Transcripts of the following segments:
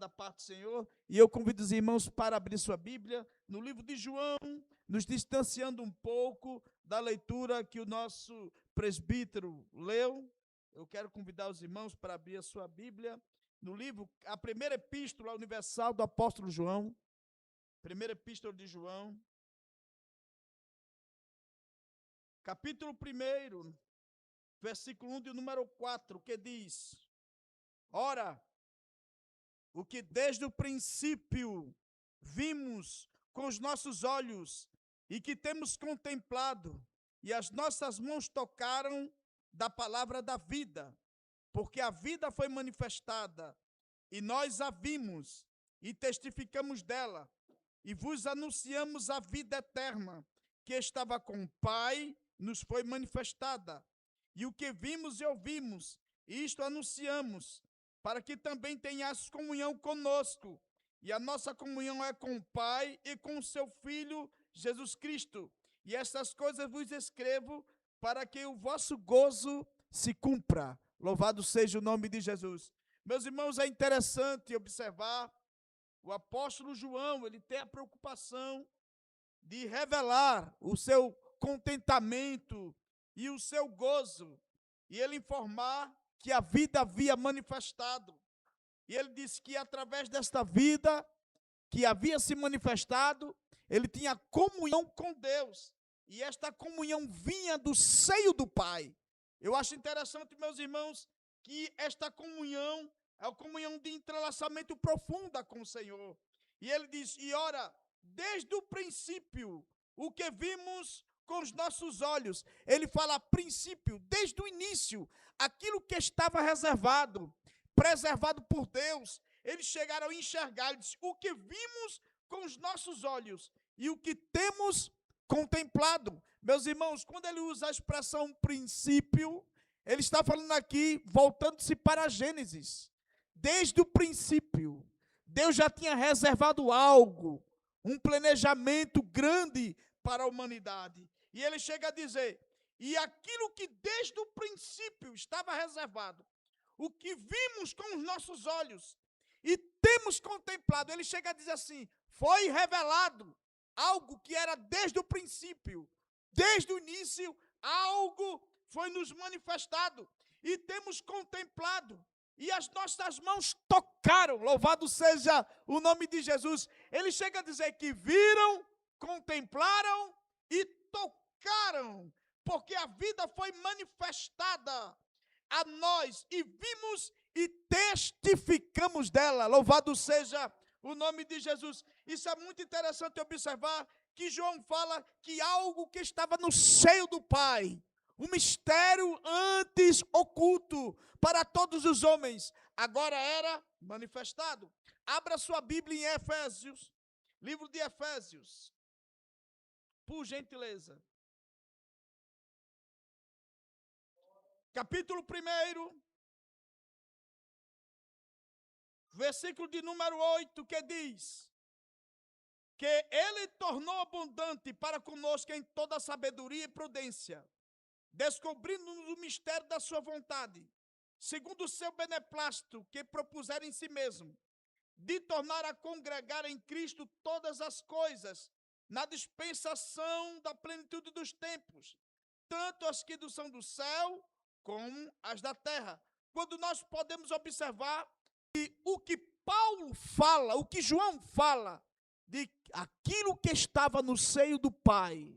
da parte do Senhor, e eu convido os irmãos para abrir sua Bíblia no livro de João, nos distanciando um pouco da leitura que o nosso presbítero leu. Eu quero convidar os irmãos para abrir a sua Bíblia no livro, a primeira epístola universal do apóstolo João, primeira epístola de João, capítulo 1, versículo 1 de número 4, que diz: Ora, o que desde o princípio vimos com os nossos olhos e que temos contemplado, e as nossas mãos tocaram da palavra da vida, porque a vida foi manifestada, e nós a vimos e testificamos dela, e vos anunciamos a vida eterna, que estava com o Pai, nos foi manifestada. E o que vimos e ouvimos, isto anunciamos, para que também tenhas comunhão conosco. E a nossa comunhão é com o Pai e com o seu Filho, Jesus Cristo. E estas coisas vos escrevo, para que o vosso gozo se cumpra. Louvado seja o nome de Jesus. Meus irmãos, é interessante observar, o apóstolo João, ele tem a preocupação de revelar o seu contentamento e o seu gozo, e ele informar que a vida havia manifestado. E ele disse que através desta vida que havia se manifestado, ele tinha comunhão com Deus, e esta comunhão vinha do seio do Pai. Eu acho interessante, meus irmãos, que esta comunhão é a comunhão de entrelaçamento profunda com o Senhor. E ele diz: e ora, desde o princípio, o que vimos com os nossos olhos. Ele fala princípio, desde o início, aquilo que estava reservado, preservado por Deus. Eles chegaram a enxergar, ele disse, o que vimos com os nossos olhos e o que temos contemplado. Meus irmãos, quando ele usa a expressão princípio, ele está falando aqui, voltando-se para Gênesis. Desde o princípio, Deus já tinha reservado algo, um planejamento grande para a humanidade. E ele chega a dizer, e aquilo que desde o princípio estava reservado, o que vimos com os nossos olhos e temos contemplado, ele chega a dizer assim, foi revelado algo que era desde o princípio, desde o início, algo foi nos manifestado e temos contemplado. E as nossas mãos tocaram, louvado seja o nome de Jesus. Ele chega a dizer que viram, contemplaram e tocaram, porque a vida foi manifestada a nós, e vimos e testificamos dela, louvado seja o nome de Jesus. Isso é muito interessante observar, que João fala que algo que estava no seio do Pai, um mistério antes oculto para todos os homens, agora era manifestado. Abra sua Bíblia em Efésios, livro de Efésios, por gentileza. Capítulo 1, versículo de número 8, que diz, que ele tornou abundante para conosco em toda sabedoria e prudência, descobrindo-nos o mistério da sua vontade, segundo o seu beneplácito que propuseram em si mesmo, de tornar a congregar em Cristo todas as coisas, na dispensação da plenitude dos tempos, tanto as que são do céu, como as da terra. Quando nós podemos observar que o que Paulo fala, o que João fala, de aquilo que estava no seio do Pai,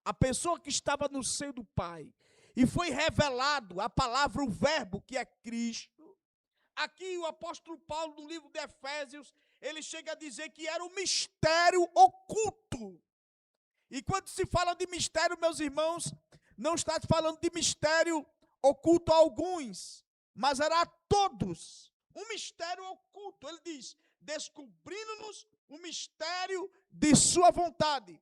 a pessoa que estava no seio do Pai, e foi revelado a palavra, o verbo, que é Cristo. Aqui o apóstolo Paulo, no livro de Efésios, ele chega a dizer que era um mistério oculto. E quando se fala de mistério, meus irmãos, não está falando de mistério oculto a alguns, mas era a todos. Um mistério oculto. Ele diz, descobrindo-nos o mistério de sua vontade.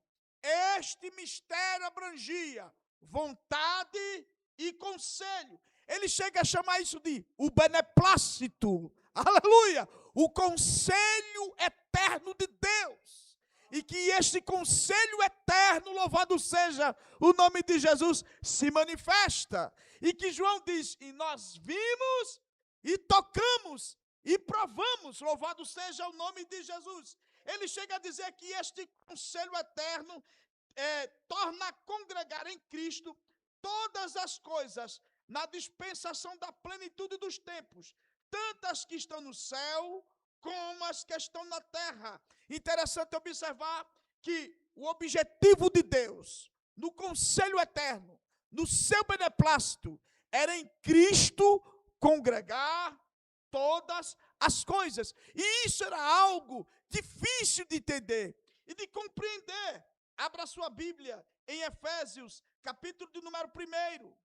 Este mistério abrangia vontade e conselho. Ele chega a chamar isso de o beneplácito. Aleluia! O conselho eterno de Deus. E que este conselho eterno, louvado seja o nome de Jesus, se manifesta. E que João diz, e nós vimos e tocamos E provamos, louvado seja o nome de Jesus. Ele chega a dizer que este conselho eterno torna a congregar em Cristo todas as coisas na dispensação da plenitude dos tempos, tanto as que estão no céu como as que estão na terra. Interessante observar que o objetivo de Deus, no conselho eterno, no seu beneplácito, era em Cristo congregar todas as coisas. E isso era algo difícil de entender e de compreender. Abra sua Bíblia em Efésios, capítulo de número 1,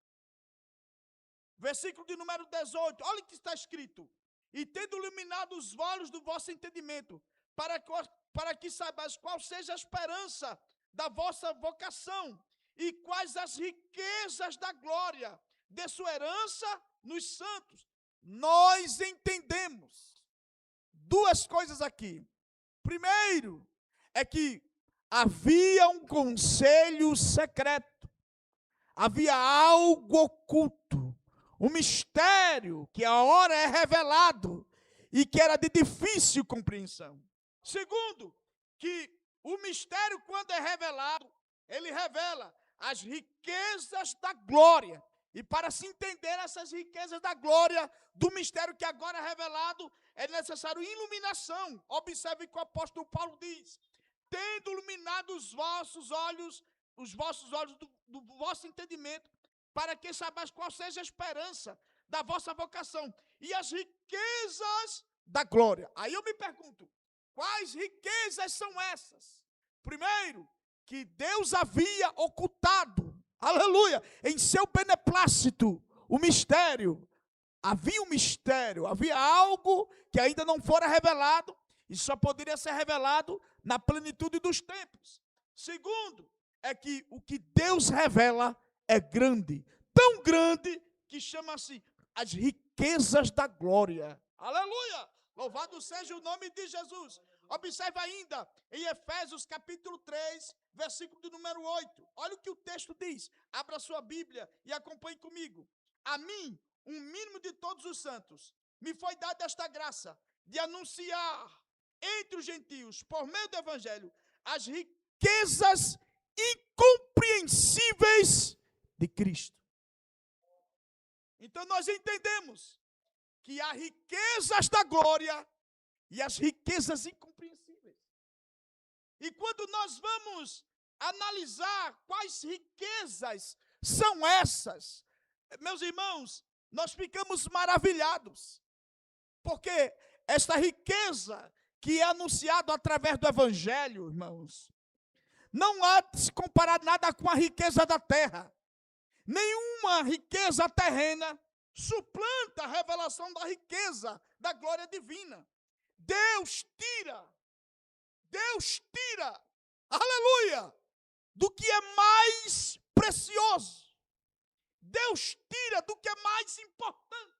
versículo de número 18. Olha o que está escrito. E tendo iluminado os olhos do vosso entendimento, para que saibais qual seja a esperança da vossa vocação e quais as riquezas da glória de sua herança nos santos. Nós entendemos duas coisas aqui. Primeiro, é que havia um conselho secreto, havia algo oculto, um mistério que a hora é revelado e que era de difícil compreensão. Segundo, que o mistério, quando é revelado, ele revela as riquezas da glória. E para se entender essas riquezas da glória, do mistério que agora é revelado, é necessário iluminação. Observe que o apóstolo Paulo diz: tendo iluminado os vossos olhos do vosso entendimento, para que saibais qual seja a esperança da vossa vocação e as riquezas da glória. Aí eu me pergunto, quais riquezas são essas? Primeiro, que Deus havia ocultado, aleluia, em seu beneplácito, o mistério. Havia um mistério, havia algo que ainda não fora revelado e só poderia ser revelado na plenitude dos tempos. Segundo, é que o que Deus revela é grande, tão grande que chama-se as riquezas da glória. Aleluia! Louvado seja o nome de Jesus. Observe ainda em Efésios capítulo 3, versículo de número 8. Olha o que o texto diz. Abra sua Bíblia e acompanhe comigo. A mim, um mínimo de todos os santos, me foi dada esta graça de anunciar entre os gentios, por meio do evangelho, as riquezas incompreensíveis de Cristo. Então nós entendemos que há riquezas da glória e as riquezas incompreensíveis. E quando nós vamos analisar quais riquezas são essas, meus irmãos, nós ficamos maravilhados, porque esta riqueza que é anunciada através do evangelho, irmãos, não há de se comparar nada com a riqueza da terra. Nenhuma riqueza terrena suplanta a revelação da riqueza da glória divina. Deus tira, aleluia, do que é mais precioso. Deus tira do que é mais importante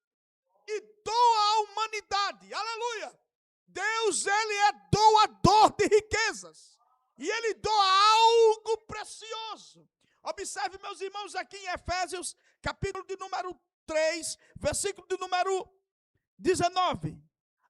e doa à humanidade, aleluia. Deus, ele é doador de riquezas e ele doa algo precioso. Observe, meus irmãos, aqui em Efésios, capítulo de número 3, versículo de número 19.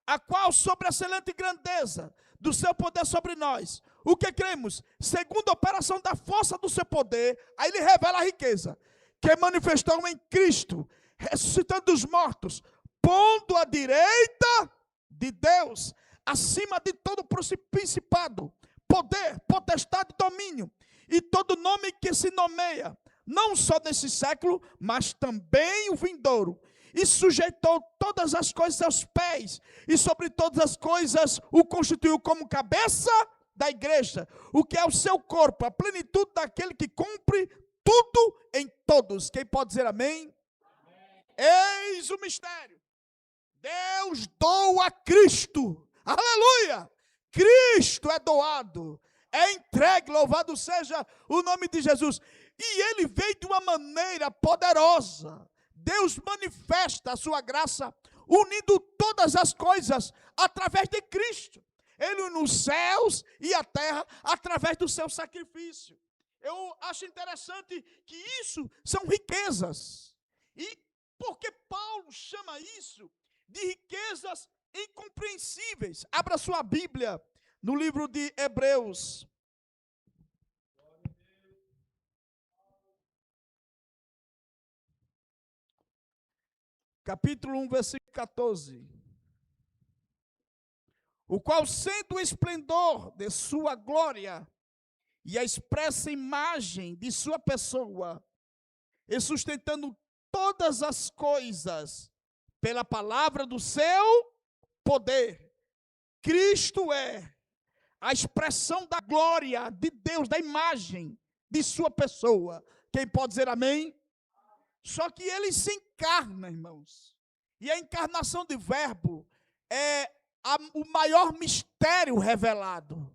A qual sobre a excelente grandeza do seu poder sobre nós, o que cremos, segundo a operação da força do seu poder, aí ele revela a riqueza, que manifestou em Cristo, ressuscitando os mortos, pondo à direita de Deus, acima de todo principado, poder, potestade e domínio, e todo nome que se nomeia, não só nesse século, mas também o vindouro. E sujeitou todas as coisas aos pés, e sobre todas as coisas o constituiu como cabeça da igreja, o que é o seu corpo, a plenitude daquele que cumpre tudo em todos. Quem pode dizer amém? Amém. Eis o mistério. Deus doa a Cristo. Aleluia! Cristo é doado, é entregue, louvado seja o nome de Jesus. E ele veio de uma maneira poderosa. Deus manifesta a sua graça, unindo todas as coisas através de Cristo. Ele nos céus e a terra, através do seu sacrifício. Eu acho interessante que isso são riquezas. E por que Paulo chama isso de riquezas incompreensíveis. Abra sua Bíblia no livro de Hebreus. Capítulo 1, versículo 14. O qual, sendo o esplendor de sua glória e a expressa imagem de sua pessoa, e sustentando todas as coisas pela palavra do seu poder, Cristo é a expressão da glória de Deus, da imagem de sua pessoa. Quem pode dizer amém? Só que ele se encarna, irmãos. E a encarnação do verbo é o maior mistério revelado.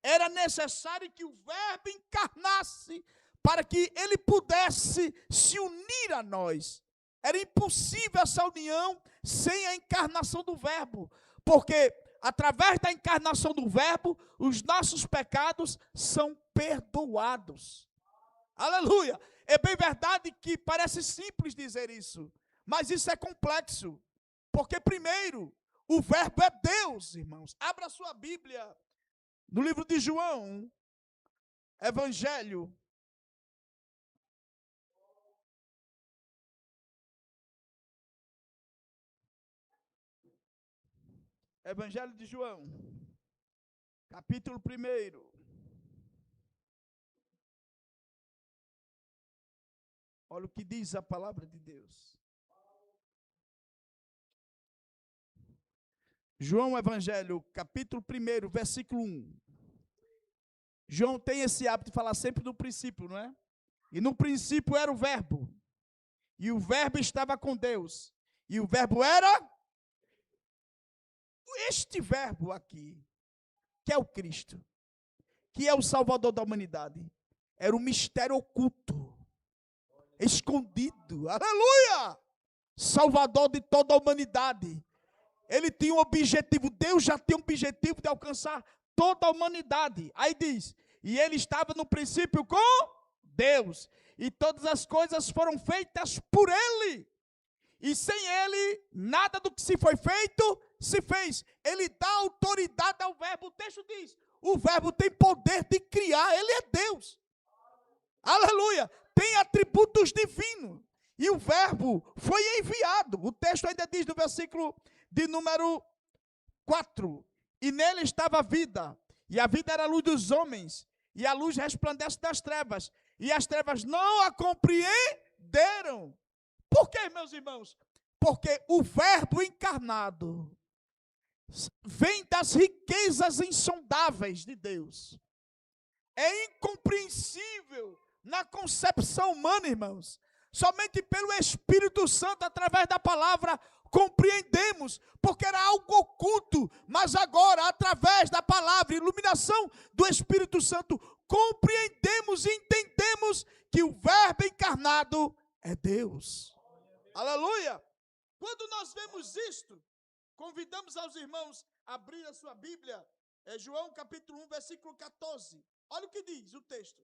Era necessário que o verbo encarnasse para que ele pudesse se unir a nós. Era impossível essa união sem a encarnação do verbo, porque através da encarnação do verbo, os nossos pecados são perdoados. Aleluia! É bem verdade que parece simples dizer isso, mas isso é complexo, porque primeiro, o verbo é Deus, irmãos. Abra sua Bíblia no livro de João, Evangelho. Evangelho de João, capítulo 1. Olha o que diz a palavra de Deus. João Evangelho, capítulo 1, versículo 1. João tem esse hábito de falar sempre do princípio, não é? E no princípio era o verbo. E o verbo estava com Deus. E o verbo era este verbo aqui, que é o Cristo, que é o Salvador da humanidade. Era um mistério oculto, escondido. Aleluia! Salvador de toda a humanidade. Ele tinha um objetivo, Deus já tem um objetivo de alcançar toda a humanidade. Aí diz, e ele estava no princípio com Deus, e todas as coisas foram feitas por ele, e sem ele, nada do que se foi feito, se fez. Ele dá autoridade ao verbo. O texto diz, o verbo tem poder de criar, ele é Deus. Aleluia! Tem atributos divinos, e o verbo foi enviado. O texto ainda diz no versículo de número 4, e nele estava a vida, e a vida era a luz dos homens, e a luz resplandece das trevas, e as trevas não a compreenderam. Por quê, meus irmãos? Porque o verbo encarnado vem das riquezas insondáveis de Deus. É incompreensível na concepção humana, irmãos. Somente pelo Espírito Santo, através da palavra, compreendemos, porque era algo oculto, mas agora, através da palavra, iluminação do Espírito Santo, compreendemos e entendemos que o verbo encarnado é Deus. Aleluia! Quando nós vemos isto, convidamos aos irmãos a abrir a sua Bíblia, João capítulo 1, versículo 14. Olha o que diz o texto.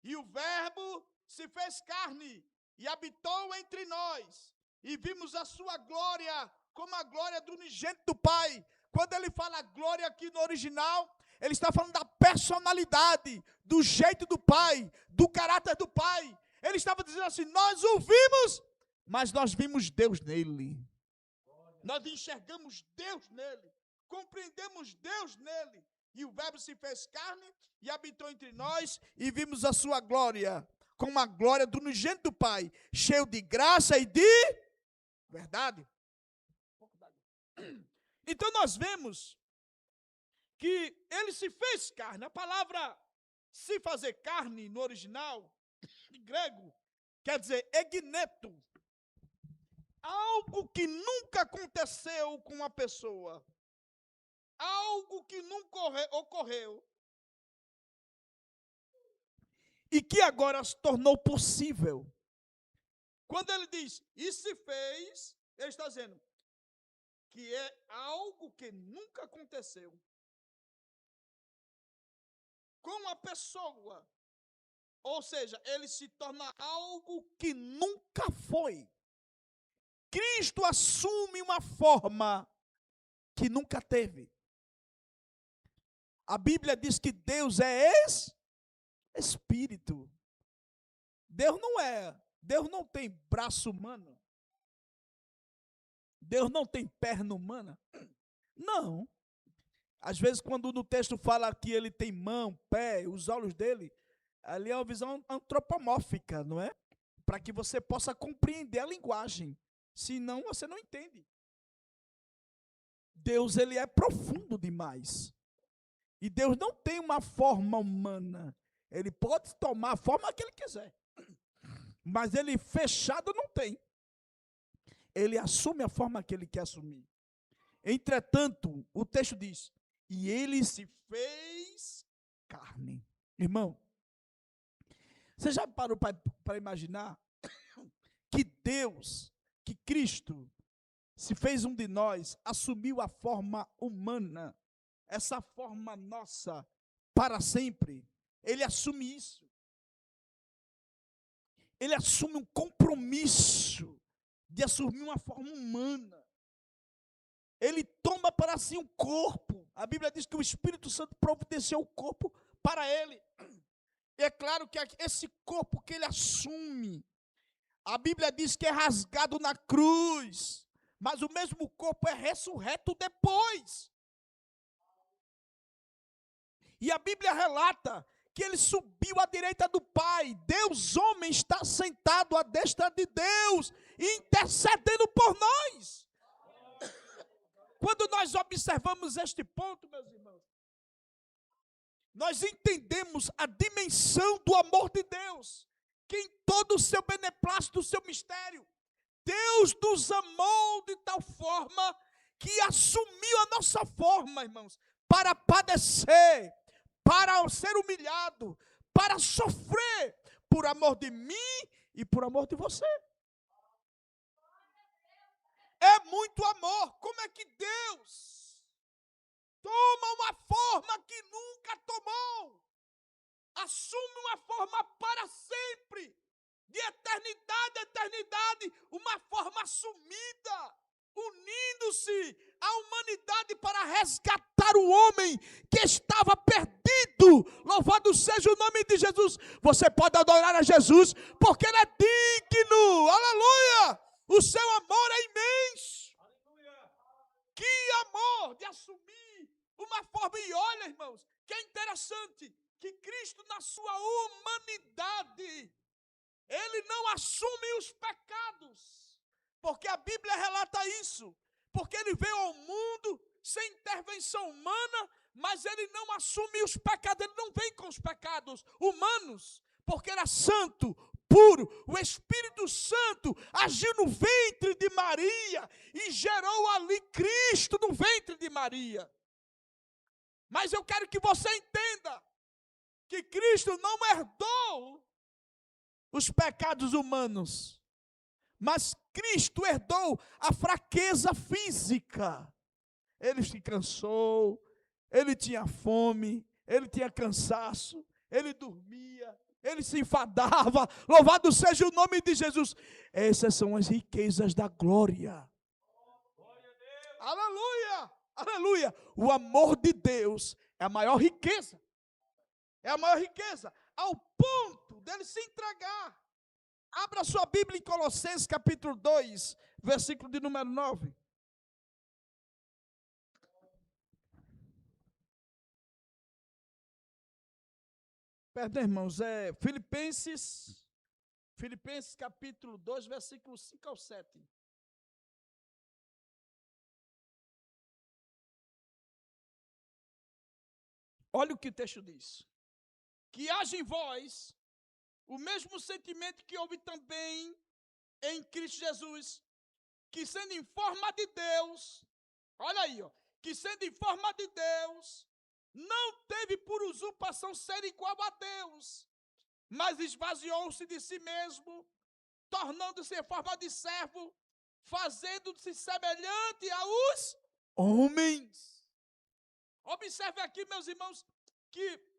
E o verbo se fez carne e habitou entre nós, e vimos a sua glória como a glória do unigênito do Pai. Quando ele fala glória aqui no original, ele está falando da personalidade, do jeito do Pai, do caráter do Pai. Ele estava dizendo assim, nós o vimos, mas nós vimos Deus nele. Nós enxergamos Deus nele, compreendemos Deus nele. E o verbo se fez carne e habitou entre nós, e vimos a sua glória, como a glória do unigênito do Pai, cheio de graça e de verdade. Então nós vemos que ele se fez carne. A palavra se fazer carne no original, em grego, quer dizer egneto. Algo que nunca aconteceu com uma pessoa. Algo que nunca ocorreu. E que agora se tornou possível. Quando ele diz, e se fez, ele está dizendo que é algo que nunca aconteceu com a pessoa. Ou seja, ele se torna algo que nunca foi. Cristo assume uma forma que nunca teve. A Bíblia diz que Deus é espírito. Deus não tem braço humano. Deus não tem perna humana. Não. Às vezes, quando no texto fala que ele tem mão, pé, os olhos dele, ali é uma visão antropomórfica, não é? Para que você possa compreender a linguagem. Senão, você não entende. Deus, ele é profundo demais. E Deus não tem uma forma humana. Ele pode tomar a forma que ele quiser. Mas ele fechado não tem. Ele assume a forma que ele quer assumir. Entretanto, o texto diz, e ele se fez carne. Irmão, você já parou para imaginar que Deus, que Cristo, se fez um de nós, assumiu a forma humana, essa forma nossa, para sempre? Ele assume isso. Ele assume um compromisso de assumir uma forma humana. Ele toma para si um corpo. A Bíblia diz que o Espírito Santo providenciou o corpo para ele. E é claro que esse corpo que ele assume, a Bíblia diz que é rasgado na cruz, mas o mesmo corpo é ressurreto depois. E a Bíblia relata que ele subiu à direita do Pai. Deus, homem, está sentado à destra de Deus, intercedendo por nós. Quando nós observamos este ponto, meus irmãos, nós entendemos a dimensão do amor de Deus, que em todo o seu beneplácito, o seu mistério, Deus nos amou de tal forma que assumiu a nossa forma, irmãos, para padecer, para ser humilhado, para sofrer, por amor de mim e por amor de você. É muito amor. Como é que Deus toma uma forma que nunca tomou, assume uma forma para sempre, de eternidade a eternidade, uma forma assumida, unindo-se à humanidade para resgatar o homem que estava perdido. Louvado seja o nome de Jesus. Você pode adorar a Jesus, porque ele é digno. Aleluia! O seu amor é imenso. Aleluia. Que amor de assumir uma forma. E olha, irmãos, que é interessante, que Cristo na sua humanidade, ele não assume os pecados, porque a Bíblia relata isso, porque ele veio ao mundo sem intervenção humana, mas ele não assume os pecados, ele não vem com os pecados humanos, porque era santo, puro. O Espírito Santo agiu no ventre de Maria e gerou ali Cristo no ventre de Maria. Mas eu quero que você entenda que Cristo não herdou os pecados humanos, mas Cristo herdou a fraqueza física. Ele se cansou, ele tinha fome, ele tinha cansaço, ele dormia, ele se enfadava. Louvado seja o nome de Jesus. Essas são as riquezas da glória. Aleluia, aleluia. O amor de Deus é a maior riqueza. É a maior riqueza, ao ponto dele se entregar. Abra sua Bíblia em Colossenses capítulo 2, versículo de número 9. Perdão, irmãos, é Filipenses capítulo 2, versículos 5 ao 7. Olha o que o texto diz. Que haja em vós o mesmo sentimento que houve também em Cristo Jesus, que sendo em forma de Deus, olha aí, ó, que sendo em forma de Deus, não teve por usurpação ser igual a Deus, mas esvaziou-se de si mesmo, tornando-se em forma de servo, fazendo-se semelhante aos homens. Observe aqui, meus irmãos, que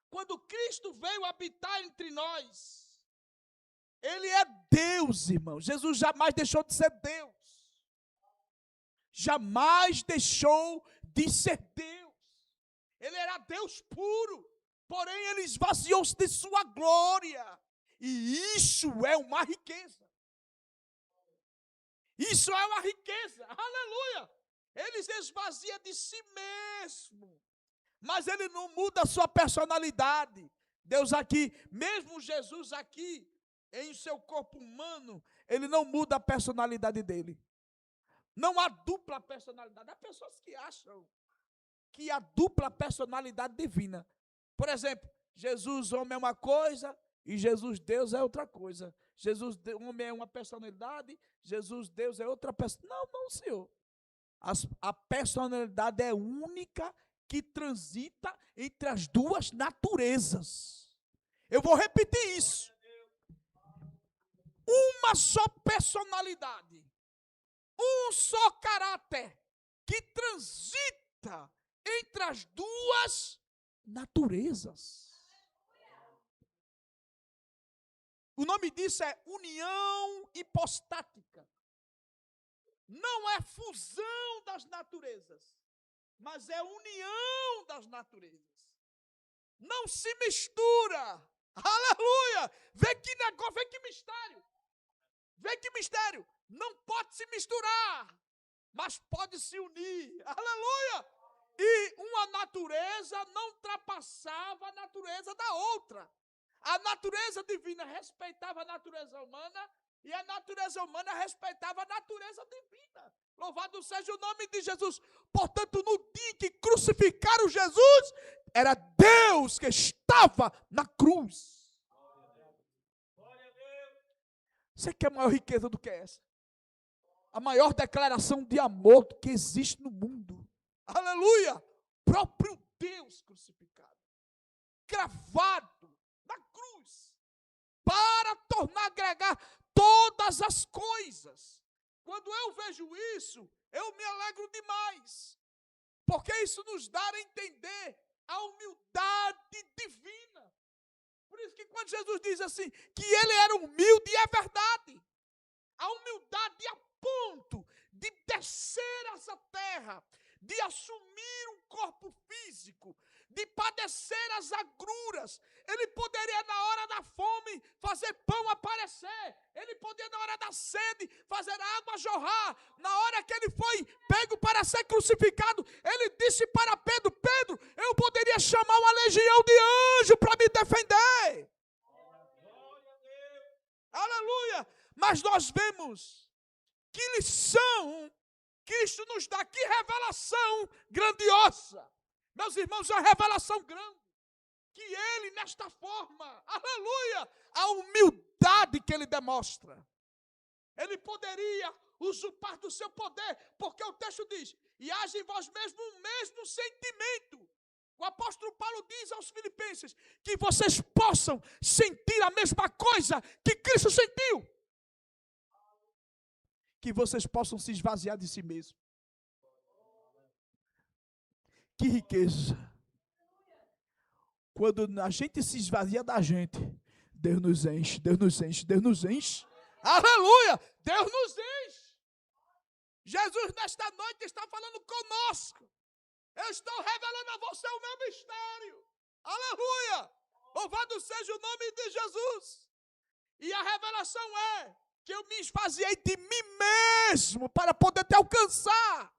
quando Cristo veio habitar entre nós, ele é Deus, irmãos. Jesus jamais deixou de ser Deus. jamais deixou de ser Deus. Ele era Deus puro, porém ele esvaziou-se de sua glória. E isso é uma riqueza. Isso é uma riqueza. Aleluia! Ele se esvazia de si mesmo, mas ele não muda a sua personalidade. Deus aqui, mesmo Jesus aqui, em seu corpo humano, ele não muda a personalidade dele. Não há dupla personalidade. Há pessoas que acham que há dupla personalidade divina. Por exemplo, Jesus homem é uma coisa e Jesus Deus é outra coisa. Jesus homem é uma personalidade, Jesus Deus é outra personalidade. Não, Senhor. A personalidade é única que transita entre as duas naturezas. Eu vou repetir isso. Uma só personalidade, um só caráter que transita entre as duas naturezas. O nome disso é união hipostática. Não é fusão das naturezas, mas é união das naturezas. Não se mistura. Aleluia! Vê que negócio, vê que mistério. Vê que mistério. Não pode se misturar, mas pode se unir. Aleluia! E uma natureza não ultrapassava a natureza da outra. A natureza divina respeitava a natureza humana e a natureza humana respeitava a natureza divina. Louvado seja o nome de Jesus. Portanto, no dia que crucificaram Jesus, era Deus que estava na cruz. Você quer maior riqueza do que essa? A maior declaração de amor que existe no mundo. Aleluia! Próprio Deus crucificado, cravado na cruz, para tornar agregar todas as coisas. Quando eu vejo isso, eu me alegro demais, porque isso nos dá a entender a humildade divina. Por isso que quando Jesus diz assim, que ele era humilde, é verdade. A humildade a ponto de descer essa terra, de assumir um corpo físico, de padecer as agruras. Ele poderia, na hora da fome, fazer pão aparecer. Ele poderia, na hora da sede, fazer água jorrar. Na hora que ele foi pego para ser crucificado, ele disse para Pedro, Pedro, eu poderia chamar uma legião de anjos para me defender. Aleluia! Mas nós vemos que lição Cristo nos dá, que revelação grandiosa. Meus irmãos, é uma revelação grande. Que ele, nesta forma, aleluia, a humildade que ele demonstra. Ele poderia usurpar do seu poder, porque o texto diz, e haja em vós mesmo o mesmo sentimento. O apóstolo Paulo diz aos filipenses, que vocês possam sentir a mesma coisa que Cristo sentiu. Que vocês possam se esvaziar de si mesmo. Que riqueza. Quando a gente se esvazia da gente, Deus nos enche, Deus nos enche, Deus nos enche. Aleluia! Deus nos enche. Jesus nesta noite está falando conosco. Eu estou revelando a você o meu mistério. Aleluia! Louvado seja o nome de Jesus. E a revelação é que eu me esvaziei de mim mesmo para poder te alcançar.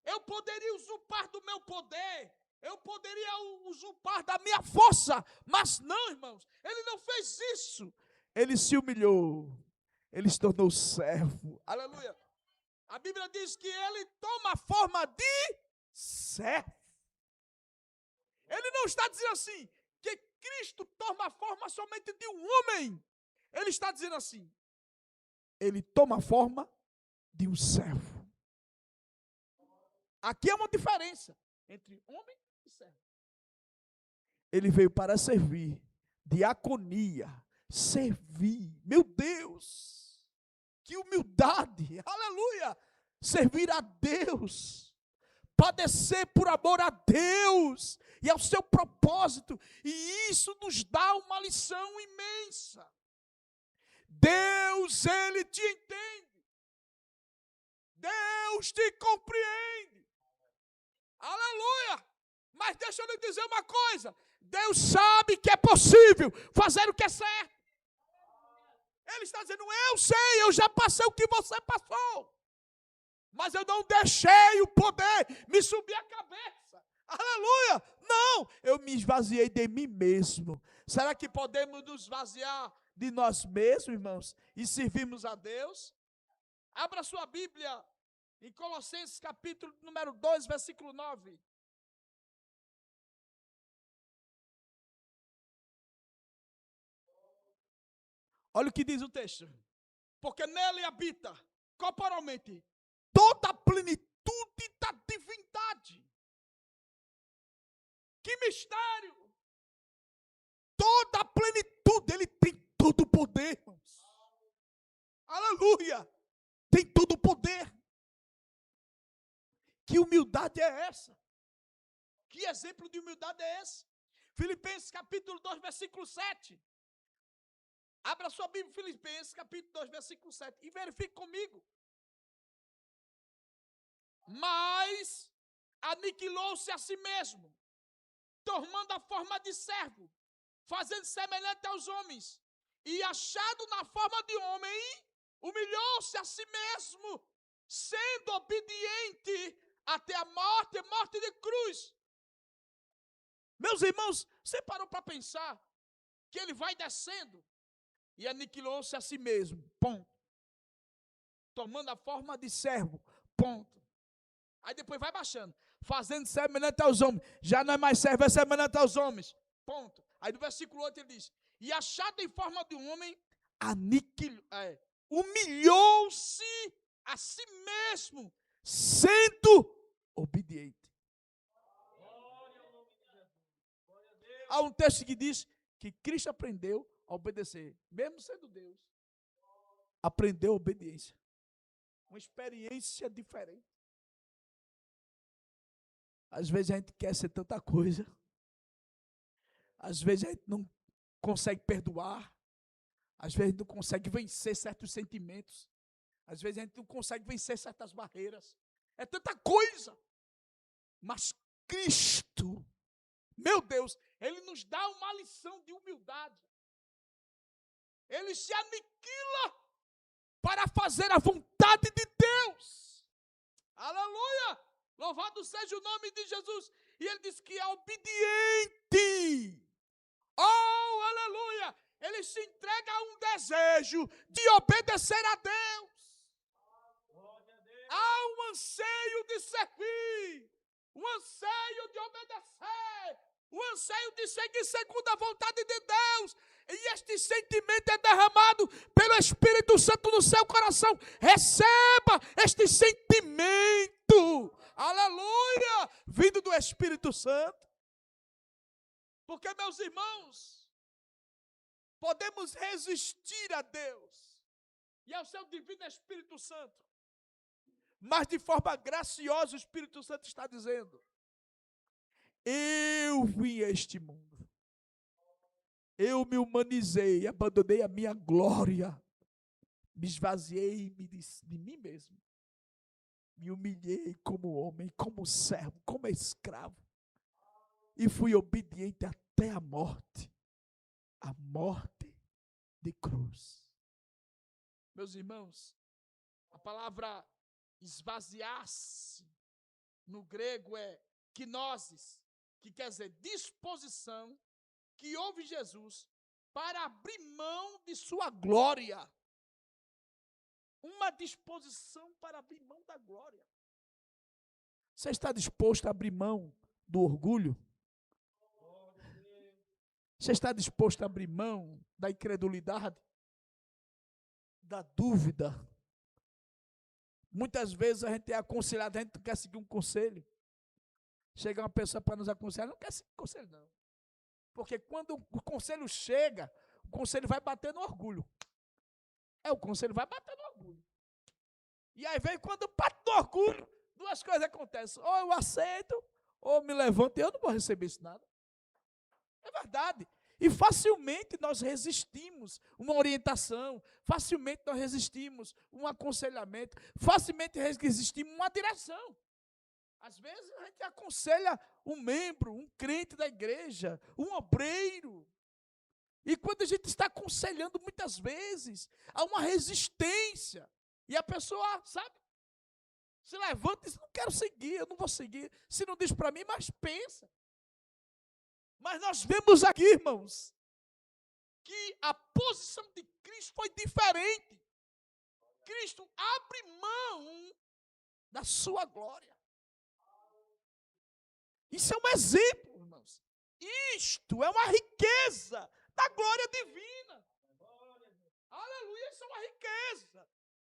Eu poderia usurpar do meu poder. Eu poderia usurpar da minha força. Mas não, irmãos. Ele não fez isso. Ele se humilhou. Ele se tornou servo. Aleluia. A Bíblia diz que ele toma a forma de servo. Ele não está dizendo assim, que Cristo toma a forma somente de um homem. Ele está dizendo assim, ele toma a forma de um servo. Aqui é uma diferença entre homem e servo. Ele veio para servir, diaconia, servir. Meu Deus, que humildade, aleluia, servir a Deus, padecer por amor a Deus e ao seu propósito. E isso nos dá uma lição imensa. Deus, ele te entende. Deus te compreende. Aleluia! Mas deixa eu lhe dizer uma coisa. Deus sabe que é possível fazer o que é certo. Ele está dizendo, eu sei, eu já passei o que você passou. Mas eu não deixei o poder me subir a cabeça. Aleluia! Não, eu me esvaziei de mim mesmo. Será que podemos nos esvaziar de nós mesmos, irmãos, e servirmos a Deus? Abra sua Bíblia em Colossenses capítulo número 2, versículo 9. Olha o que diz o texto. Porque nele habita corporalmente toda a plenitude da divindade. Que mistério! Toda a plenitude, ele tem todo o poder, irmãos. Aleluia! Tem todo o poder. Que humildade é essa? Que exemplo de humildade é esse? Filipenses capítulo 2, versículo 7. Abra sua Bíblia, Filipenses capítulo 2, versículo 7. E verifique comigo. Mas aniquilou-se a si mesmo, tomando a forma de servo, fazendo semelhante aos homens, e achado na forma de homem, humilhou-se a si mesmo, sendo obediente até a morte de cruz. Meus irmãos, você parou para pensar que ele vai descendo e aniquilou-se a si mesmo, ponto. Tomando a forma de servo, ponto. Aí depois vai baixando, fazendo semelhante aos homens, já não é mais servo, é semelhante aos homens, ponto. Aí no versículo 8 ele diz, e achado em forma de um homem, humilhou-se a si mesmo, sendo obediente. Há um texto que diz que Cristo aprendeu a obedecer, mesmo sendo Deus. Aprendeu a obediência. Uma experiência diferente. Às vezes a gente quer ser tanta coisa. Às vezes a gente não consegue perdoar. Às vezes a gente não consegue vencer certos sentimentos. Às vezes a gente não consegue vencer certas barreiras. É tanta coisa. Mas Cristo, meu Deus, Ele nos dá uma lição de humildade. Ele se aniquila para fazer a vontade de Deus. Aleluia! Louvado seja o nome de Jesus. E ele diz que é obediente. Oh, aleluia! Ele se entrega a um desejo de obedecer a Deus. Há um anseio de servir, um anseio de obedecer, um anseio de seguir segundo a vontade de Deus. E este sentimento é derramado pelo Espírito Santo no seu coração. Receba este sentimento, aleluia, vindo do Espírito Santo. Porque, meus irmãos, podemos resistir a Deus e ao seu divino Espírito Santo. Mas de forma graciosa o Espírito Santo está dizendo, eu vim a este mundo. Eu me humanizei, abandonei a minha glória, me esvaziei de mim mesmo, me humilhei como homem, como servo, como escravo, e fui obediente até a morte de cruz. Meus irmãos, a palavra esvaziar-se no grego é kenosis, que quer dizer disposição, que houve Jesus para abrir mão de sua glória. Uma disposição para abrir mão da glória. Você está disposto a abrir mão do orgulho? Você está disposto a abrir mão da incredulidade? Da dúvida? Muitas vezes a gente é aconselhado, a gente não quer seguir um conselho. Chega uma pessoa para nos aconselhar, não quer seguir conselho não. Porque quando o conselho chega, o conselho vai bater no orgulho. O conselho vai bater no orgulho. E aí vem quando bate no orgulho, duas coisas acontecem. Ou eu aceito, ou eu me levanto e eu não vou receber isso nada. É verdade. E facilmente nós resistimos uma orientação, facilmente nós resistimos um aconselhamento, facilmente resistimos uma direção. Às vezes a gente aconselha um membro, um crente da igreja, um obreiro. E quando a gente está aconselhando, muitas vezes, há uma resistência. E a pessoa, sabe, se levanta e diz, não quero seguir, eu não vou seguir. Se não diz para mim, mas pensa. Mas nós vemos aqui, irmãos, que a posição de Cristo foi diferente. Cristo abre mão da sua glória. Isso é um exemplo, irmãos. Isto é uma riqueza da glória divina. Aleluia, isso é uma riqueza.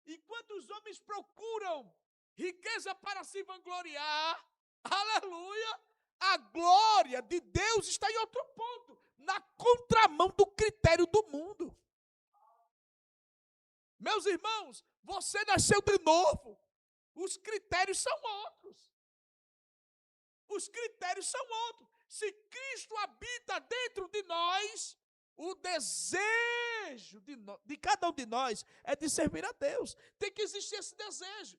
Enquanto os homens procuram riqueza para se vangloriar, aleluia, a glória de Deus está em outro ponto, na contramão do critério do mundo. Meus irmãos, você nasceu de novo, os critérios são outros. Os critérios são outros. Se Cristo habita dentro de nós, o desejo de cada um de nós é de servir a Deus. Tem que existir esse desejo.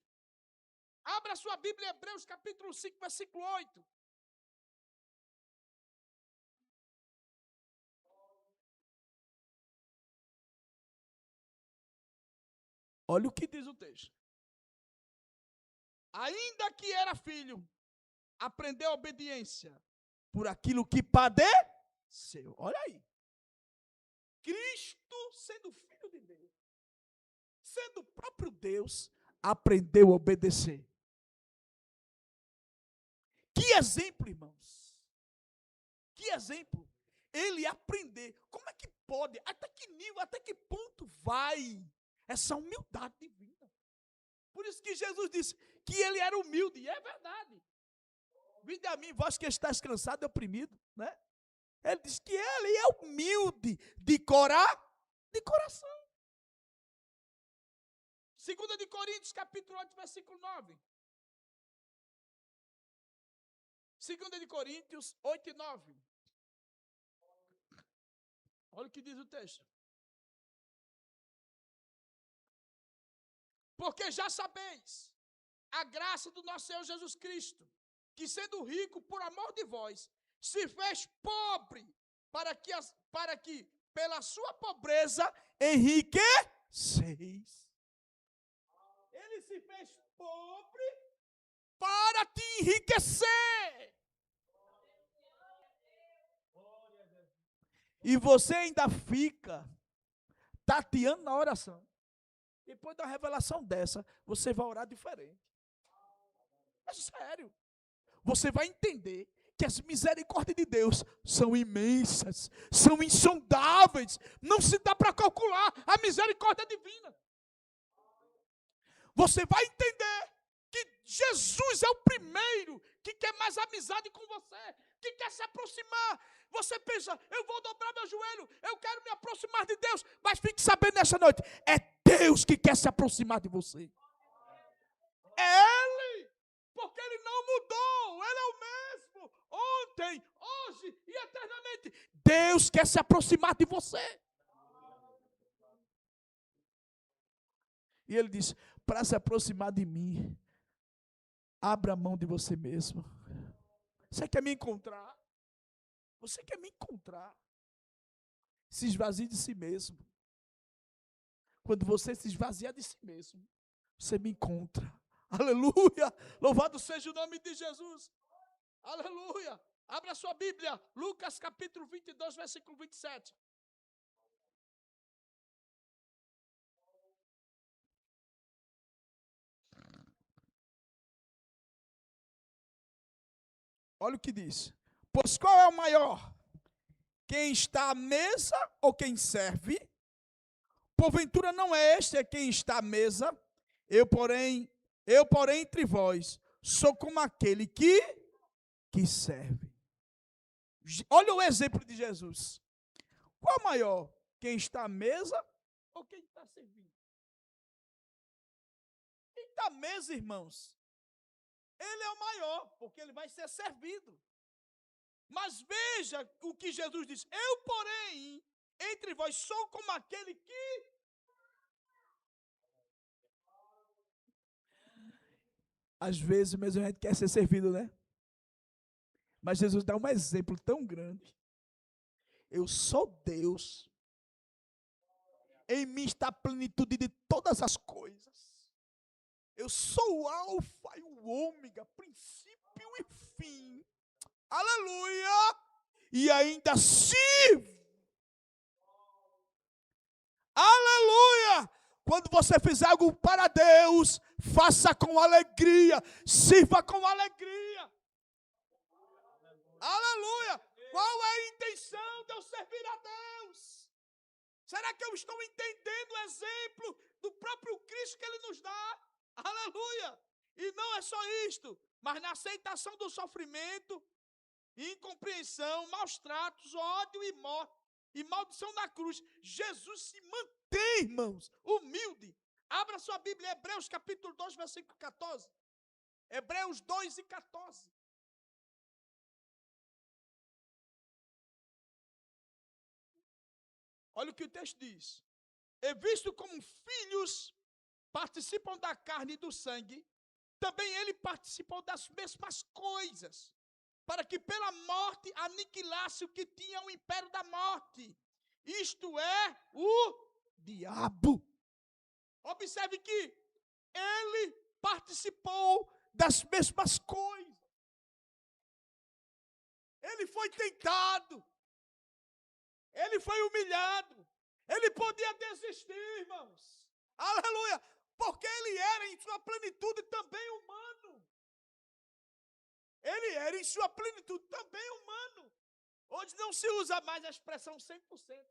Abra sua Bíblia em Hebreus capítulo 5, versículo 8. Olha o que diz o texto. Ainda que era filho, aprendeu a obediência por aquilo que padeceu. Olha aí. Cristo, sendo filho de Deus, sendo o próprio Deus, aprendeu a obedecer. Que exemplo, irmãos. Que exemplo. Ele aprender. Como é que pode? Até que nível, até que ponto vai essa humildade divina? Por isso que Jesus disse que ele era humilde. E é verdade. Vinde a mim, vós que estáis cansados e oprimidos, né? Ele diz que ele é humilde de coração. 2 de Coríntios, capítulo 8, versículo 9. 2 de Coríntios 8 e 9. Olha o que diz o texto. Porque já sabeis a graça do nosso Senhor Jesus Cristo, que sendo rico por amor de vós, se fez pobre, para que pela sua pobreza enriqueceis. Ele se fez pobre para te enriquecer. E você ainda fica tateando na oração. Depois da revelação dessa, você vai orar diferente. É sério. Você vai entender que as misericórdias de Deus são imensas, são insondáveis. Não se dá para calcular a misericórdia divina. Você vai entender que Jesus é o primeiro que quer mais amizade com você, que quer se aproximar. Você pensa, eu vou dobrar meu joelho, eu quero me aproximar de Deus. Mas fique sabendo nessa noite, é Deus que quer se aproximar de você. É Ele, porque Ele não mudou, Ele é o mesmo, ontem, hoje e eternamente. Deus quer se aproximar de você. E Ele diz, para se aproximar de mim, abra a mão de você mesmo. Você quer me encontrar? Você quer me encontrar? Se esvazie de si mesmo. Quando você se esvaziar de si mesmo, você me encontra. Aleluia! Louvado seja o nome de Jesus. Aleluia! Abra sua Bíblia, Lucas capítulo 22, versículo 27. Olha o que diz. Pois qual é o maior? Quem está à mesa ou quem serve? Porventura não é este é quem está à mesa? Eu, porém, entre vós, sou como aquele que serve. Olha o exemplo de Jesus. Qual é o maior? Quem está à mesa ou quem está servindo? Quem está à mesa, irmãos, ele é o maior, porque ele vai ser servido. Mas veja o que Jesus diz. Eu, porém, entre vós sou como aquele que... Às vezes mesmo a gente quer ser servido, né? Mas Jesus dá um exemplo tão grande. Eu sou Deus. Em mim está a plenitude de todas as coisas. Eu sou o alfa e o ômega, princípio e fim. Aleluia! E ainda sirvo. Aleluia! Quando você fizer algo para Deus, faça com alegria, sirva com alegria. Aleluia! Qual é a intenção de eu servir a Deus? Será que eu estou entendendo o exemplo do próprio Cristo que Ele nos dá? Aleluia! E não é só isto, mas na aceitação do sofrimento, incompreensão, maus tratos, ódio e morte, e maldição na cruz, Jesus se mantém, irmãos, humilde. Abra sua Bíblia, Hebreus capítulo 2, versículo 14. Hebreus 2 e 14. Olha o que o texto diz. E visto como filhos participam da carne e do sangue, também ele participou das mesmas coisas, para que pela morte aniquilasse o que tinha o império da morte, isto é, o diabo. Observe que ele participou das mesmas coisas. Ele foi tentado, ele foi humilhado, ele podia desistir, irmãos. Aleluia! Porque ele era em sua plenitude também humano. Ele era em sua plenitude também humano. Hoje não se usa mais a expressão 100%.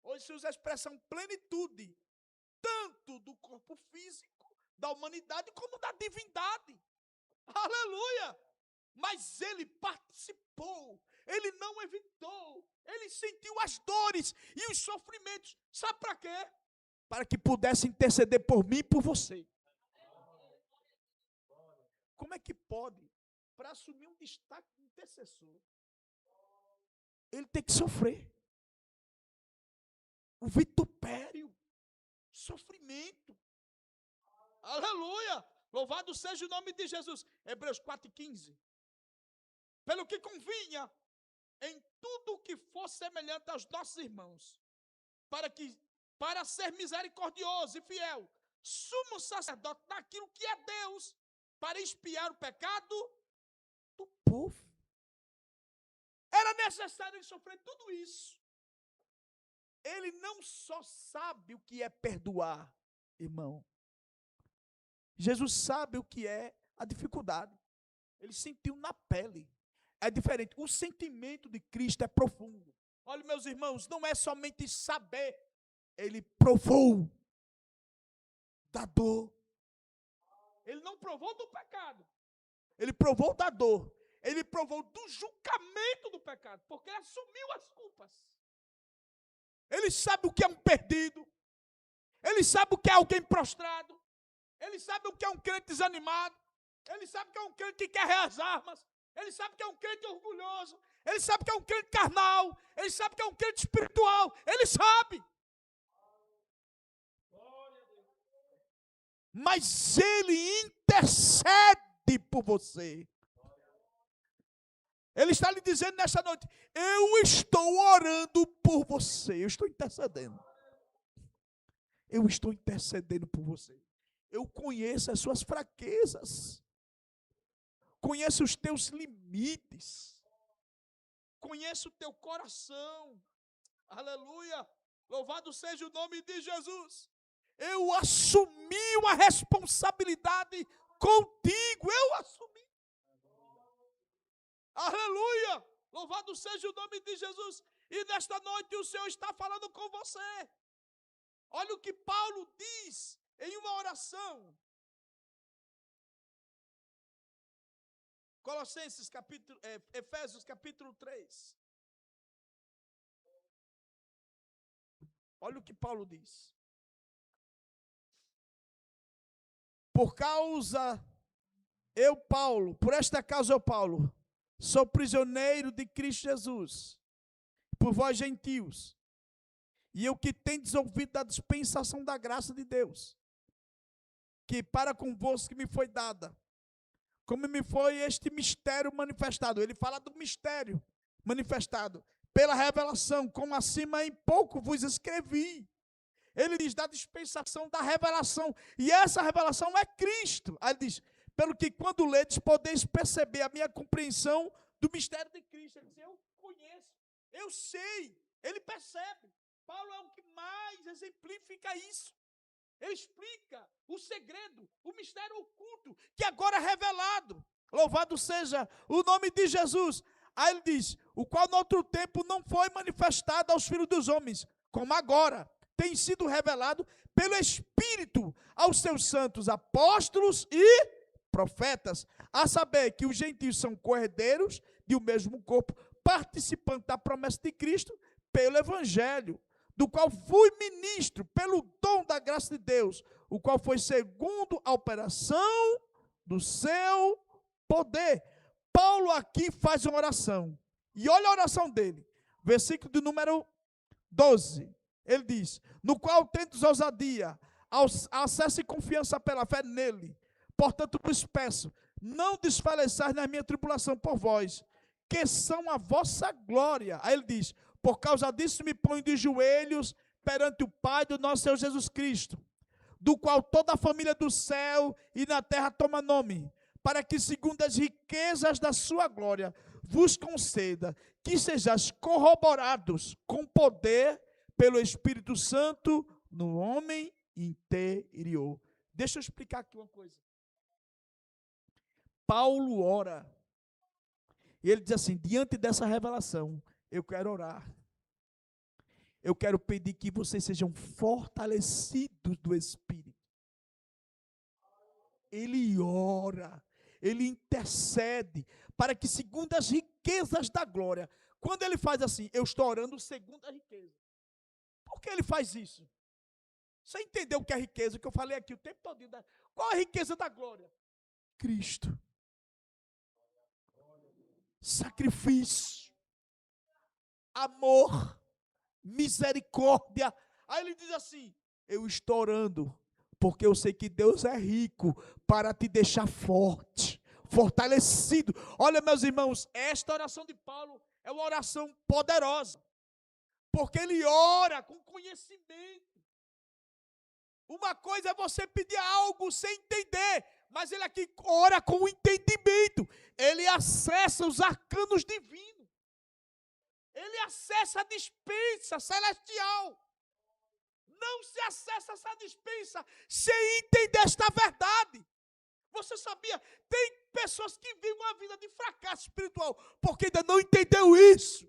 Hoje se usa a expressão plenitude. Tanto do corpo físico, da humanidade, como da divindade. Aleluia! Mas ele participou. Ele não evitou. Ele sentiu as dores e os sofrimentos. Sabe para quê? Para que pudesse interceder por mim e por você. Como é que pode, para assumir um destaque de intercessor, ele tem que sofrer? O vitupério, sofrimento. Aleluia! Louvado seja o nome de Jesus. Hebreus 4:15. Pelo que convinha, em tudo o que for semelhante aos nossos irmãos, para ser misericordioso e fiel, sumo sacerdote daquilo que é Deus, para expiar o pecado do povo. Era necessário ele sofrer tudo isso. Ele não só sabe o que é perdoar, irmão. Jesus sabe o que é a dificuldade. Ele sentiu na pele. É diferente. O sentimento de Cristo é profundo. Olha, meus irmãos, não é somente saber. Ele provou da dor. Ele não provou do pecado. Ele provou da dor. Ele provou do julgamento do pecado, porque ele assumiu as culpas. Ele sabe o que é um perdido. Ele sabe o que é alguém prostrado. Ele sabe o que é um crente desanimado. Ele sabe o que é um crente que quer as armas. Ele sabe que é um crente orgulhoso. Ele sabe que é um crente carnal. Ele sabe que é um crente espiritual. Ele sabe. Mas ele intercede por você. Ele está lhe dizendo nessa noite: eu estou orando por você. Eu estou intercedendo. Eu estou intercedendo por você. Eu conheço as suas fraquezas. Conheço os teus limites. Conheço o teu coração. Aleluia. Louvado seja o nome de Jesus. Eu assumi uma responsabilidade contigo. Eu assumi. Aleluia. Louvado seja o nome de Jesus. E nesta noite o Senhor está falando com você. Olha o que Paulo diz em uma oração. Efésios capítulo 3. Olha o que Paulo diz. Por esta causa eu, Paulo, sou prisioneiro de Cristo Jesus, por vós gentios, e eu que tendes ouvido da dispensação da graça de Deus, que para convosco me foi dada, como me foi este mistério manifestado. Ele fala do mistério manifestado pela revelação, como acima em pouco vos escrevi. Ele diz da dispensação da revelação, e essa revelação é Cristo. Aí ele diz, pelo que quando ledes podeis perceber a minha compreensão do mistério de Cristo. Ele diz, eu conheço, eu sei, ele percebe. Paulo é o que mais exemplifica isso. Ele explica o segredo, o mistério oculto, que agora é revelado. Louvado seja o nome de Jesus. Aí ele diz, o qual no outro tempo não foi manifestado aos filhos dos homens, como agora tem sido revelado pelo Espírito aos seus santos apóstolos e profetas, a saber que os gentios são co-herdeiros de um mesmo corpo, participantes da promessa de Cristo pelo Evangelho, do qual fui ministro pelo dom da graça de Deus, o qual foi segundo a operação do seu poder. Paulo aqui faz uma oração, e olha a oração dele, versículo de número 12, ele diz, no qual tendes ousadia, acesso e confiança pela fé nele, portanto vos peço, não desfaleçais na minha tribulação por vós, que são a vossa glória. Aí ele diz, por causa disso me ponho de joelhos perante o Pai do nosso Senhor Jesus Cristo, do qual toda a família do céu e na terra toma nome, para que segundo as riquezas da sua glória vos conceda que sejais corroborados com poder pelo Espírito Santo no homem interior. Deixa eu explicar aqui uma coisa. Paulo ora, e ele diz assim, diante dessa revelação, eu quero orar. Eu quero pedir que vocês sejam fortalecidos do Espírito. Ele ora, ele intercede, para que segundo as riquezas da glória, quando ele faz assim, eu estou orando segundo a riqueza. Por que ele faz isso? Você entendeu o que é riqueza, que eu falei aqui o tempo todo. Qual é a riqueza da glória? Cristo. Sacrifício. Amor. Misericórdia. Aí ele diz assim, eu estou orando, porque eu sei que Deus é rico para te deixar forte, fortalecido. Olha, meus irmãos, esta oração de Paulo é uma oração poderosa, porque ele ora com conhecimento. Uma coisa é você pedir algo sem entender, mas ele aqui ora com entendimento. Ele acessa os arcanos divinos. Ele acessa a dispensa celestial. Não se acessa essa dispensa sem entender esta verdade. Você sabia? Tem pessoas que vivem uma vida de fracasso espiritual porque ainda não entendeu isso.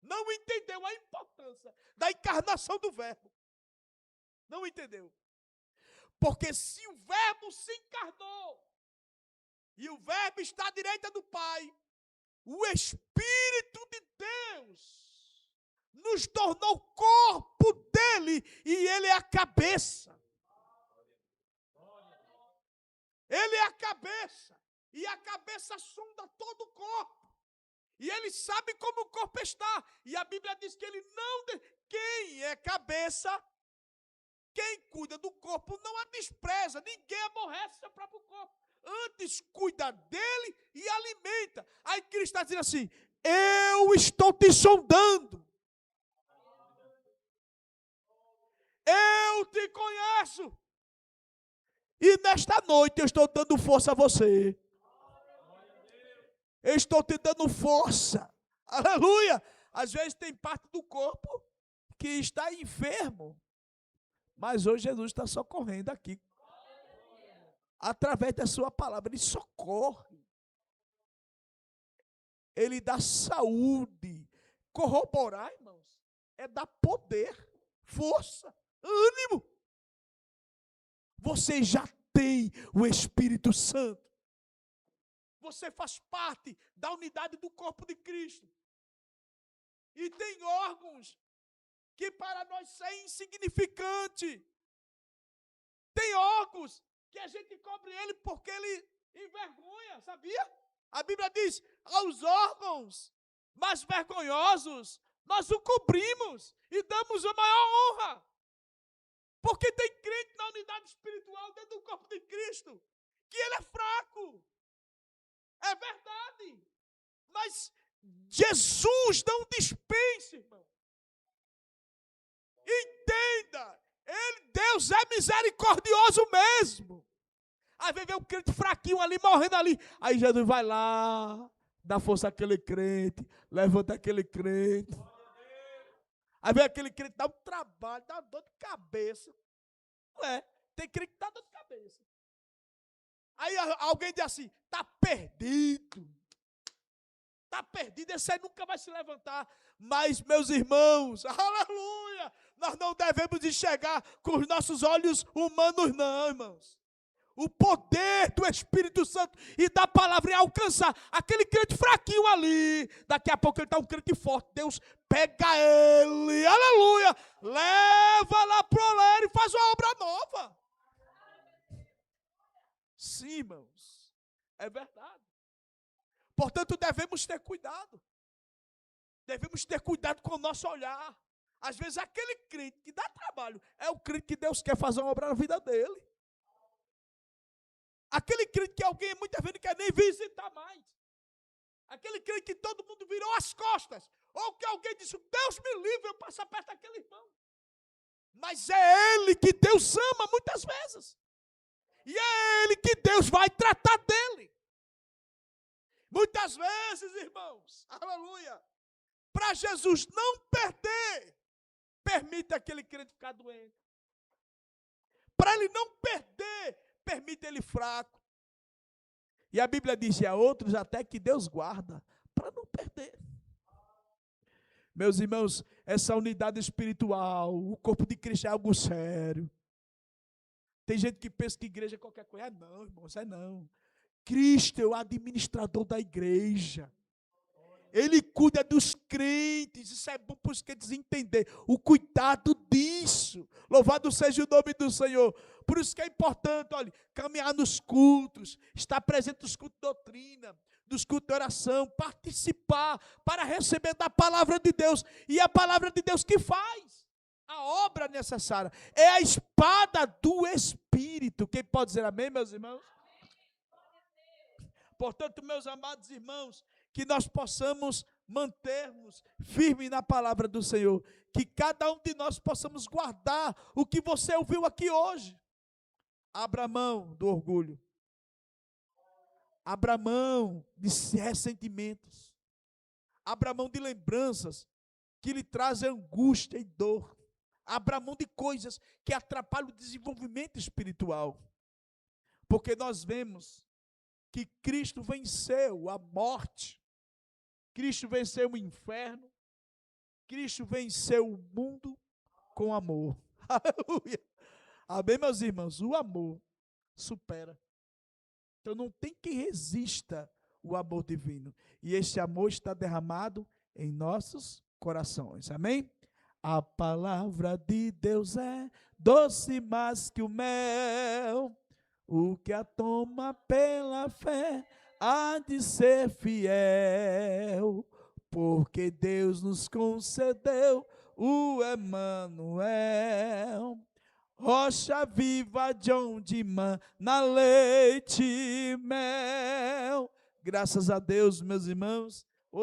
Não entendeu a importância da encarnação do Verbo. Não entendeu. Porque se o Verbo se encarnou e o Verbo está à direita do Pai, o Espírito de Deus nos tornou corpo dele e ele é a cabeça. Ele é a cabeça e a cabeça sonda todo o corpo. E ele sabe como o corpo está. E a Bíblia diz que ele não... Quem é cabeça, quem cuida do corpo não a despreza. Ninguém aborrece seu próprio corpo. Antes cuida dele e alimenta. Aí Cristo está dizendo assim, eu estou te sondando. Eu te conheço. E nesta noite eu estou dando força a você. Eu estou te dando força. Aleluia. Às vezes tem parte do corpo que está enfermo. Mas hoje Jesus está socorrendo aqui. Através da sua palavra, ele socorre. Ele dá saúde. Corroborar, irmãos, é dar poder, força, ânimo. Você já tem o Espírito Santo. Você faz parte da unidade do corpo de Cristo. E tem órgãos que para nós é insignificante. Tem órgãos que a gente cobre ele porque ele envergonha, sabia? A Bíblia diz, aos órgãos mais vergonhosos, nós o cobrimos e damos a maior honra. Porque tem crente na unidade espiritual dentro do corpo de Cristo, que ele é fraco. É verdade. Mas Jesus não dispensa, irmão. Entenda, Deus é misericordioso mesmo. Às vezes vem um crente fraquinho ali, morrendo ali. Aí Jesus vai lá, dá força àquele crente, levanta aquele crente. Aí vem aquele crente, dá um trabalho, dá uma dor de cabeça. Não é? Tem crente que dá dor de cabeça. Aí alguém diz assim, está perdido. Está perdido, esse aí nunca vai se levantar. Mas, meus irmãos, aleluia, nós não devemos enxergar com os nossos olhos humanos, não, irmãos. O poder do Espírito Santo e da palavra é alcançar aquele crente fraquinho ali. Daqui a pouco ele está um crente forte. Deus pega ele, aleluia, leva lá para o oleiro e faz uma obra nova. Sim, irmãos, é verdade. Portanto, devemos ter cuidado. Devemos ter cuidado com o nosso olhar. Às vezes, aquele crente que dá trabalho é o crente que Deus quer fazer uma obra na vida dele. Aquele crente que alguém muitas vezes não quer nem visitar mais. Aquele crente que todo mundo virou as costas. Ou que alguém disse, Deus me livre, eu passo perto daquele irmão. Mas é ele que Deus ama muitas vezes. E é ele que Deus vai tratar dele. Muitas vezes, irmãos, aleluia, para Jesus não perder, permite aquele crente ficar doente. Para ele não perder, permite ele fraco. E a Bíblia diz, e há outros até que Deus guarda, para não perder. Meus irmãos, essa unidade espiritual, o corpo de Cristo é algo sério. Tem gente que pensa que igreja é qualquer coisa. Não, irmãos, não. Cristo é o administrador da igreja. Ele cuida dos crentes. Isso é bom para os crentes entender o cuidado disso. Louvado seja o nome do Senhor. Por isso que é importante, olha, caminhar nos cultos, estar presente nos cultos de doutrina, nos cultos de oração, participar para receber da palavra de Deus. E a palavra de Deus que faz a obra necessária. É a espada do Espírito. Quem pode dizer amém, meus irmãos? Portanto, meus amados irmãos, que nós possamos mantermos firmes na palavra do Senhor, que cada um de nós possamos guardar o que você ouviu aqui hoje. Abra mão do orgulho, abra mão de ressentimentos, abra mão de lembranças que lhe trazem angústia e dor, abra mão de coisas que atrapalham o desenvolvimento espiritual, porque nós vemos que Cristo venceu a morte, Cristo venceu o inferno, Cristo venceu o mundo com amor. Aleluia. Amém, meus irmãos? O amor supera. Então não tem quem resista o amor divino. E esse amor está derramado em nossos corações. Amém? A palavra de Deus é doce mais que o mel. O que a toma pela fé há de ser fiel, porque Deus nos concedeu o Emanuel, rocha viva de onde mana leite e mel. Graças a Deus, meus irmãos,